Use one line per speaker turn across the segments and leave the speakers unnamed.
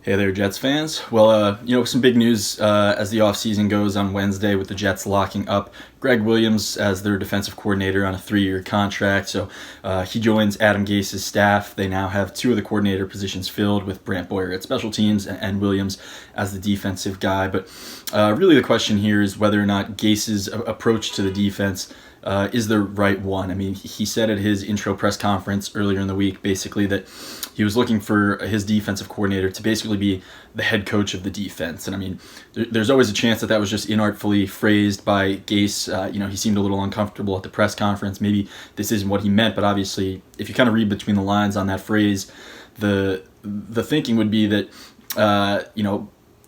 Hey there, Jets fans. Well, some big news as the offseason goes on Wednesday with the Jets locking up Gregg Williams as their defensive coordinator on a 3-year contract. So he joins Adam Gase's staff. They now have 2 of the coordinator positions filled with Brant Boyer at special teams and Williams as the defensive guy. But really the question here is whether or not Gase's approach to the defense is the right one. I mean, he said at his intro press conference earlier in the week basically that he was looking for his defensive coordinator to basically be the head coach of the defense. And I mean, there's always a chance that that was just inartfully phrased by Gase. He seemed a little uncomfortable at the press conference. Maybe this isn't what he meant, but obviously, if you kind of read between the lines on that phrase, the thinking would be that,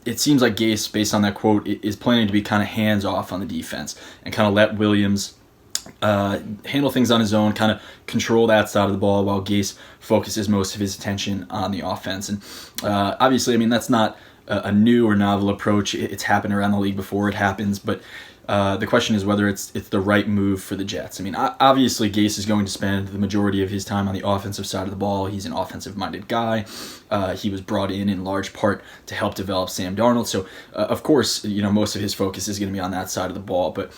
it seems like Gase, based on that quote, is planning to be kind of hands off on the defense and kind of let Williams handle things on his own, kind of control that side of the ball while Gase focuses most of his attention on the offense. And obviously, I mean, that's not a new or novel approach. It's happened around the league before. It happens, but the question is whether it's the right move for the Jets. I mean, obviously, Gase is going to spend the majority of his time on the offensive side of the ball. He's an offensive-minded guy. He was brought in large part to help develop Sam Darnold. So, of course, most of his focus is going to be on that side of the ball, but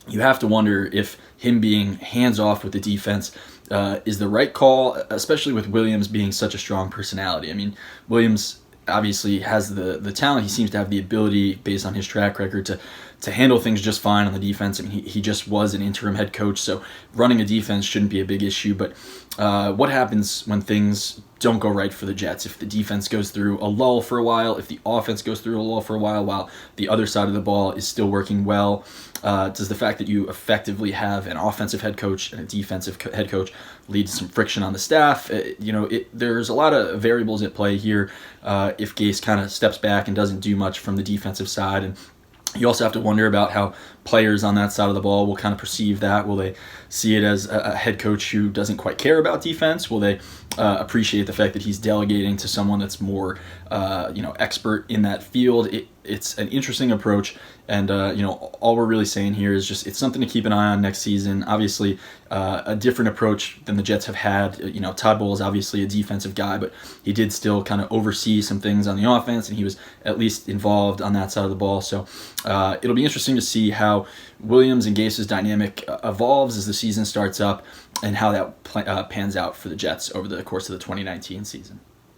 you have to wonder if him being hands-off with the defense is the right call, especially with Williams being such a strong personality. I mean, Williams obviously has the talent. He seems to have the ability, based on his track record, to handle things just fine on the defense. I mean, he just was an interim head coach, so running a defense shouldn't be a big issue. But what happens when things don't go right for the Jets? If the defense goes through a lull for a while, if the offense goes through a lull for a while the other side of the ball is still working well, does the fact that you effectively have an offensive head coach and a defensive head coach lead to some friction on the staff? There's a lot of variables at play here if Gase kind of steps back and doesn't do much from the defensive side. And you also have to wonder about how players on that side of the ball will kind of perceive that. Will they see it as a head coach who doesn't quite care about defense? Will they appreciate the fact that he's delegating to someone that's more, expert in that field? It's an interesting approach, and all we're really saying here is just it's something to keep an eye on next season. Obviously, a different approach than the Jets have had. Todd Bowles is obviously a defensive guy, but he did still kind of oversee some things on the offense, and he was at least involved on that side of the ball. So it'll be interesting to see how Williams and Gase's dynamic evolves as the season starts up, and how that pans out for the Jets over the course of the 2019 season.